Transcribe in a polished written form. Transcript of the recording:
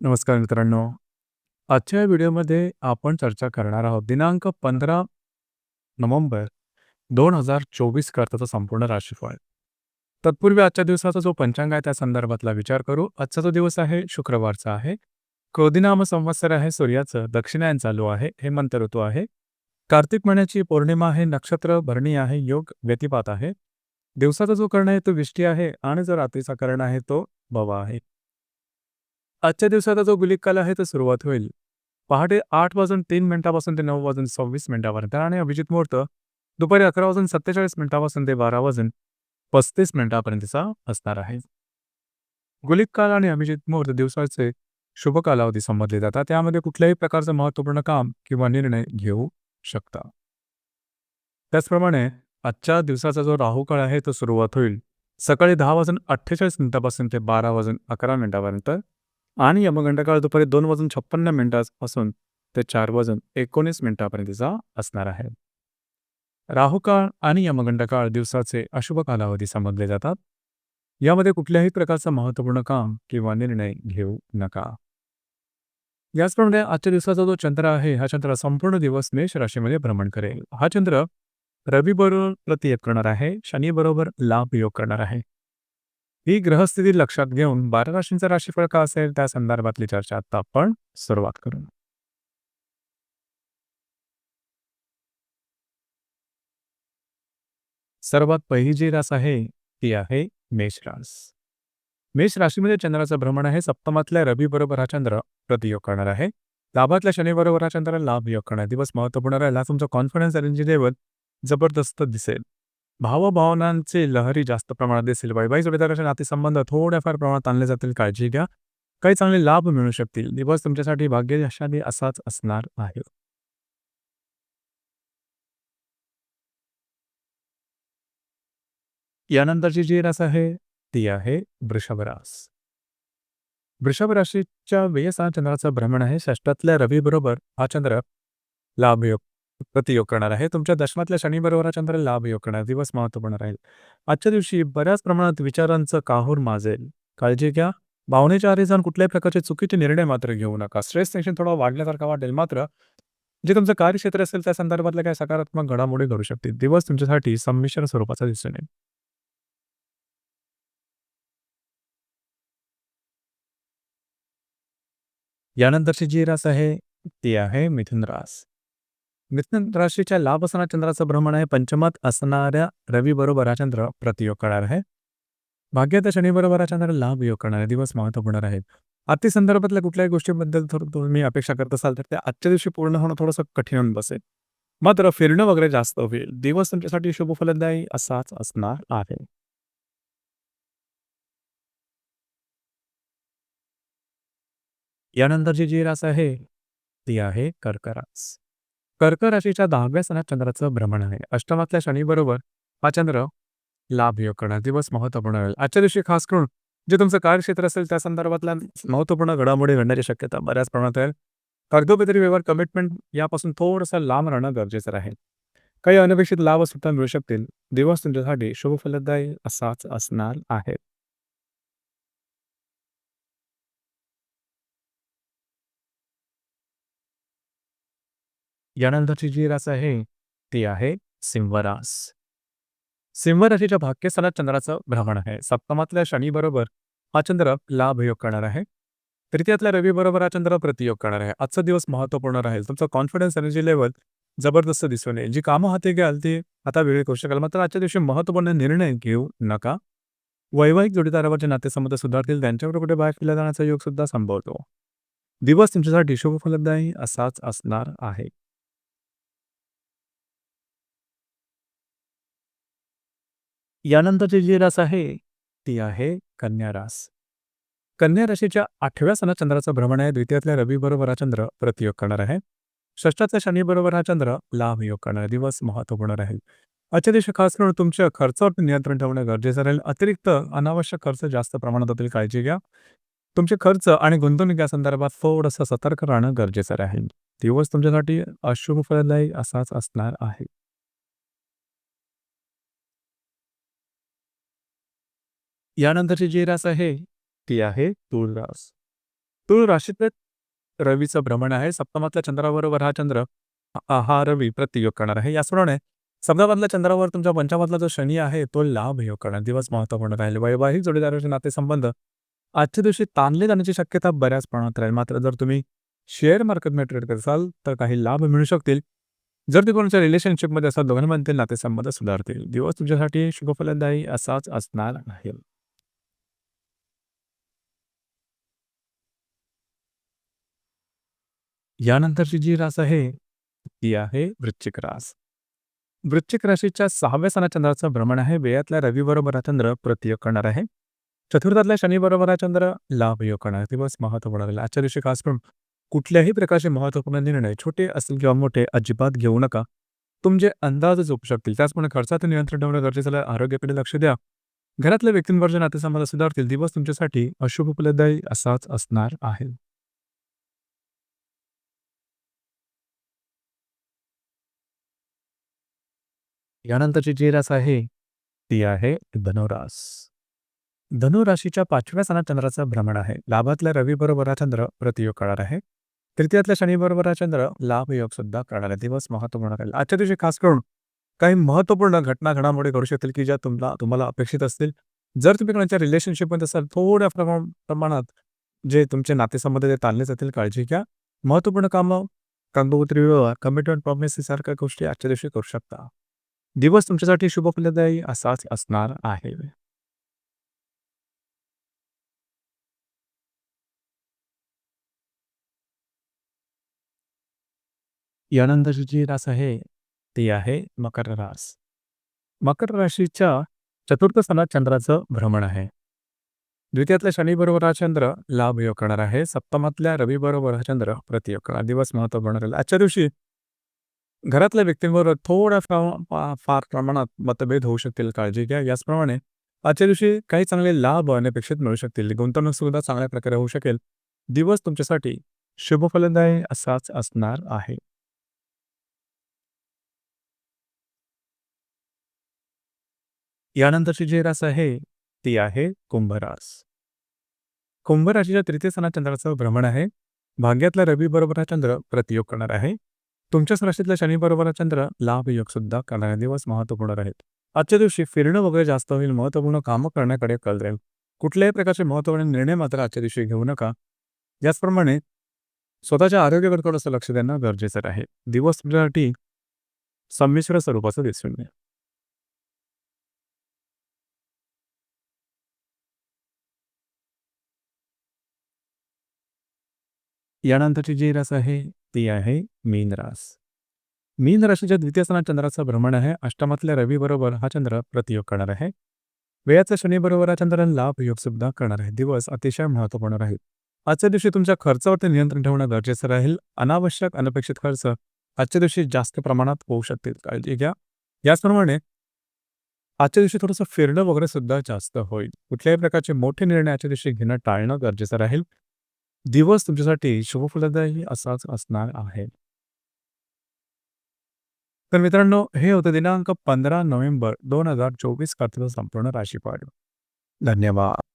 नमस्कार मित्रांनो. आजच्या व्हिडिओमध्ये आपण चर्चा करणार आहोत दिनांक 15 नोव्हेंबर 2024 करताचा संपूर्ण राशीफळ. तत्पूर्वी आजच्या दिवसाचा जो पंचांग आहे त्या संदर्भातला विचार करू. आजचा जो दिवस आहे शुक्रवारचा आहे. क्रोधिनाम संवत्सर आहे सूर्याचं, दक्षिणायन चालू आहे, हेमंत ऋतू आहे. कार्तिक महिन्याची पौर्णिमा आहे, नक्षत्र भरणी आहे, योग व्यतिपात आहे. दिवसाचा जो कर्ण आहे तो विष्टी आहे आणि जो रात्रीचा कर्ण आहे तो भवा आहे. आजच्या दिवसाचा जो गुलिक काल आहे तो सुरुवात होईल पहाटे 8:03 ते 9:26 आणि अभिजित मुहूर्त दुपारी 11:47 ते 12:35 असणार आहे. गुलिक काल आणि अभिजित मुहूर्त दिवसाचे शुभ कालावधी समजले जातात. त्यामध्ये कुठल्याही प्रकारचं महत्त्वपूर्ण काम किंवा निर्णय घेऊ शकता. त्याचप्रमाणे आजच्या दिवसाचा जो राहुकाळ आहे तो सुरुवात होईल सकाळी 10:48 ते 12:11 आणि यमगंडकाळ दुपारी 2:56 ते 4:19 असणार आहे. राहुकाळ आणि यमगंडकाळ दिवसाचे अशुभ कालावधी समजले जातात. यामध्ये कुठल्याही प्रकारचं महत्त्वपूर्ण काम किंवा निर्णय घेऊ नका. याचप्रमाणे आजच्या दिवसाचा जो चंद्र आहे हा चंद्र संपूर्ण दिवस मेष राशीमध्ये भ्रमण करेल. हा चंद्र रवी बरोबर प्रतियोग करणार आहे, शनी बरोबर लाभ योग करणार आहे. ही ग्रहस्थिती लक्षात घेऊन 12 राशींचा राशीफळ का असेल त्या संदर्भातली चर्चा आता आपण सुरुवात करू. सर्वात पहिली जी रास आहे ती आहे मेष रास. मेष राशीमध्ये चंद्राचं भ्रमण आहे. सप्तमातल्या रवी बरोबर हा चंद्र प्रतियोग करणार आहे. लाभातल्या शनी बरोबर हा चंद्र लाभ योग करणार. दिवस महत्त्वपूर्ण राहिला. तुमचा कॉन्फिडन्स एनर्जी लेवल जबरदस्त दिसेल. भावभावनांचे लहरी जास्त प्रमाणात दिसेल. वैवाहिक जोडीदाराचे नातेसंबंध थोड्याफार प्रमाणात आणले जातील, काळजी घ्या. काही चांगले लाभ मिळू शकतील. दिवस तुमच्यासाठी भाग्यशाली असाच असणार आहे. यानंतरची जी रास आहे ती आहे वृषभ रास. वृषभ राशीच्या वेळेस हा चंद्राचं भ्रमण आहे. षष्ठातल्या रवी बरोबर हा चंद्र लाभयोग प्रतियोग करणार आहे. तुमच्या दशमातल्या शनी बरोबर हा चंद्र लाभयोग करणार. दिवस महत्त्वपूर्ण राहील. आजच्या दिवशी बऱ्याच प्रमाणात विचारांचं काहूर माजेल. काळजी घ्या. भावनेच्या आरी जाऊन कुठल्याही प्रकारचे चुकीचे निर्णय मात्र घेऊ नका. स्ट्रेस टेन्शन थोडा वाढल्यासारखा वाटेल. मात्र जे तुमचं कार्यक्षेत्र असेल त्या संदर्भातल्या काही सकारात्मक घडामोडी घडू शकतील. दिवस तुमच्यासाठी संमिश्र स्वरूपाचा दिसून येईल. यानंतरची जी रास आहे ती आहे मिथुन रास. मिथुन राशीच्या लाभ असणाऱ्या चंद्राचं भ्रमण आहे. पंचमात असणाऱ्या रवी बरोबर हा चंद्र प्रतियोग करणार आहे. भाग्यात शनी बरोबर हा चंद्र लाभ योग करणार आहे. दिवस महत्त्वपूर्ण राहील. आर्थिक संदर्भातल्या कुठल्याही गोष्टीबद्दल जर तुम्ही अपेक्षा करत असाल तर त्या आजच्या दिवशी पूर्ण होणं थोडंसं कठीण होऊन बसेल. मात्र फिरणं वगैरे जास्त होईल. दिवस तुमच्यासाठी शुभ फलदायी असाच असणार आहे. यानंतरची जी रास आहे ती आहे कर्क रास. कर्क राशीच्या 10व्या सणात चंद्राचं भ्रमण आहे. अष्टमातल्या शनीबरोबर हा चंद्र लाभ योग करणार. दिवस महत्त्वपूर्ण राहील. आजच्या दिवशी खास करून जे तुमचं कार्यक्षेत्र असेल त्या संदर्भातल्या महत्त्वपूर्ण घडामोडी घडण्याची शक्यता बऱ्याच प्रमाणात आहे. कागदोपत्री व्यवहार कमिटमेंट यापासून थोडंसं लांब राहणं गरजेचं राहील. काही अनपेक्षित लाभ सुद्धा मिळू शकतील. दिवस तुमच्यासाठी शुभ फलदायी असाच असणार आहे. यानंतरची जी रास आहे ती आहे सिंह रास. सिंह राशीच्या भाग्यस्थानात चंद्राचं भ्रमण आहे. सप्तमातल्या शनी बरोबर हा चंद्र लाभ योग करणार आहे. तृतीयातल्या रवी बरोबर हा चंद्र प्रतियोग करणार आहे. आजचा दिवस महत्त्वपूर्ण राहील. तुमचा कॉन्फिडन्स एनर्जी लेवल जबरदस्त दिसून येईल. जी कामं हाती घ्याल ती आता वेळी करू शकाल. मात्र आजच्या दिवशी महत्त्वपूर्ण निर्णय घेऊ नका. वैवाहिक जोडीदारावरचे नातेसंबंध सुधारतील. त्यांच्याकडे कुठे बाहेर फिरला जाण्याचा योग सुद्धा संभवतो. दिवस तुमच्यासाठी शुभ फलदायी असाच असणार आहे. यानंतरची जी रास आहे ती आहे कन्या रास. कन्या राशीच्या 8व्या सणात चंद्राचं भ्रमण आहे. द्वितीयातल्या रवी बरोबर हा चंद्र प्रतियोग करणार आहे. षष्ठातल्या शनी बरोबर हा चंद्र लाभ योग करणार आहे. दिवस महत्त्वपूर्ण राहील. आजच्या दिवशी खास करून तुमच्या खर्चावर नियंत्रण ठेवणं गरजेचं राहील. अतिरिक्त अनावश्यक खर्च जास्त प्रमाणात होतील, काळजी घ्या. तुमचे खर्च आणि गुंतवणूक या संदर्भात थोडंसं सतर्क राहणं गरजेचं राहील. दिवस तुमच्यासाठी अशुभ फलदायी असाच असणार आहे. यानंतरची जी रास आहे ती आहे तूळ रास. तूळ राशीतलं रवीचं भ्रमण आहे. सप्तमातल्या चंद्राबरोबर हा चंद्र हा रवी प्रतियोग करणार आहे. याचप्रमाणे सप्तमातल्या चंद्रावर तुमच्या पंचमातला जो शनी आहे तो लाभ योग करणार. दिवस महत्त्वपूर्ण राहील. वैवाहिक जोडीदाराचे नातेसंबंध आजच्या दिवशी ताणले जाण्याची शक्यता बऱ्याच प्रमाणात राहील. मात्र जर तुम्ही शेअर मार्केटमध्ये ट्रेड करत असाल तर काही लाभ मिळू शकतील. जर ते कोणाच्या रिलेशनशिपमध्ये असाल दोघांमधील नातेसंबंध सुधारतील. दिवस तुमच्यासाठी शुभफलदायी असाच असणार आहे. यानंतरची जी रास आहे ती आहे वृश्चिक रास. वृश्चिक राशीच्या 6व्या स्थानात चंद्राचं भ्रमण आहे. व्ययातल्या रवीबरोबर हा चंद्र प्रतियोग करणार आहे. चतुर्थातल्या शनीबरोबर हा चंद्र लाभ योग करणार आहे. दिवस महत्त्वपूर्ण राहील. आजच्या दिवशी खास करून कुठल्याही प्रकारचे महत्त्वपूर्ण निर्णय छोटे असतील किंवा मोठे अजिबात घेऊ नका. तुमचे अंदाज चुकू शकतील. त्याचप्रमाणे खर्चाचं नियंत्रण ठेवणं गरजेचं आहे. आरोग्याकडे लक्ष द्या. घरातल्या व्यक्तींवरचे नातेसंबंध सुधारतील. दिवस तुमच्यासाठी अशुभ फलदायी असाच असणार आहे. यानंतरची जी रास आहे ती आहे धनुरास. धनुराशीच्या 5व्या स्थानात चंद्राचं भ्रमण आहे. लाभातल्या रवीबरोबर हा चंद्र प्रतियोग करणार आहे. तृतीयातल्या शनीबरोबर हा चंद्र लाभ योग सुद्धा करणार आहे. दिवस महत्त्वपूर्ण राहील. आजच्या दिवशी खास करून काही महत्त्वपूर्ण घटना घडामोडी घडू शकतील की ज्या तुम्हाला अपेक्षित असतील. जर तुम्ही कोणाच्या रिलेशनशिपमध्ये असाल थोड्या प्रमाणात जे तुमचे नातेसंबंध ते ताणले जातील. काळजी घ्या. महत्त्वपूर्ण कामं, कागदोपत्री व्यवहार, कमिटमेंट, प्रॉमिस सारख्या गोष्टी आजच्या दिवशी करू शकता. दिवस तुमच्यासाठी शुभफलदायी असाच असणार आहे. यानंतरची जी रास आहे ती आहे मकर रास. मकर राशीच्या चतुर्थ स्थानात चंद्राचं भ्रमण आहे. द्वितीयातल्या शनीबरोबर हा चंद्र लाभ योग करणार आहे. सप्तमातल्या रवीबरोबर हा चंद्र प्रतियोग करणार. दिवस महत्त्वपूर्ण राहील. आजच्या दिवशी घरातल्या व्यक्तींबरोबर थोड्या फार प्रमाणात मतभेद होऊ शकतील. काळजी घ्या. याचप्रमाणे आजच्या दिवशी काही चांगले लाभ अनपेक्षित मिळू शकतील. गुंतवणूक सुद्धा चांगल्या प्रकारे होऊ शकेल. दिवस तुमच्यासाठी शुभफलदायी असाच असणार आहे. यानंतरची जी रास आहे ती आहे कुंभ रास. कुंभ राशीच्या तृतीय स्थानात चंद्राचं भ्रमण आहे. भाग्यातल्या रवीबरोबर हा चंद्र प्रतियोग करणार आहे. तुमच्याच राशीतल्या शनीबरोबर हा चंद्र लाभ योग सुद्धा करणारे. दिवस महत्त्वपूर्ण राहील. आजच्या दिवशी फिरणं वगैरे जास्त होईल. महत्त्वपूर्ण कामं करण्याकडे कल राहील. कुठल्याही प्रकारचे महत्त्वपूर्ण निर्णय मात्र आजच्या दिवशी घेऊ नका. याचप्रमाणे स्वतःच्या आरोग्याकडे थोडंसं लक्ष देणं गरजेचं आहे. दिवस तुमच्यासाठी संमिश्र स्वरूपाचं दिसून येईल. यानंतरची जी रास आहे ती आहे मीन रास. मीन राशीच्या द्वितीय स्थानात चंद्राचं भ्रमण आहे. अष्टमातल्या रवीबरोबर हा चंद्र प्रतियोग करणार आहे. वेळाच्या शनीबरोबर हा चंद्र लाभ योग सुद्धा करणार आहे. दिवस अतिशय महत्त्वपूर्ण राहील. आजच्या दिवशी तुमच्या खर्चावरती नियंत्रण ठेवणं गरजेचं राहील. अनावश्यक अनपेक्षित खर्च आजच्या दिवशी जास्त प्रमाणात होऊ शकतील. काळजी घ्या. याचप्रमाणे आजच्या दिवशी थोडंसं फिरणं वगैरे सुद्धा जास्त होईल. कुठल्याही प्रकारचे मोठे निर्णय आजच्या दिवशी घेणं टाळणं गरजेचं राहील. दिवस तुमच्यासाठी शुभफलदायी असाच असणार आहे. तर मित्रांनो, हे होतं दिनांक 15 नोव्हेंबर 2024 खात्याचं संपूर्ण राशीफळ. धन्यवाद.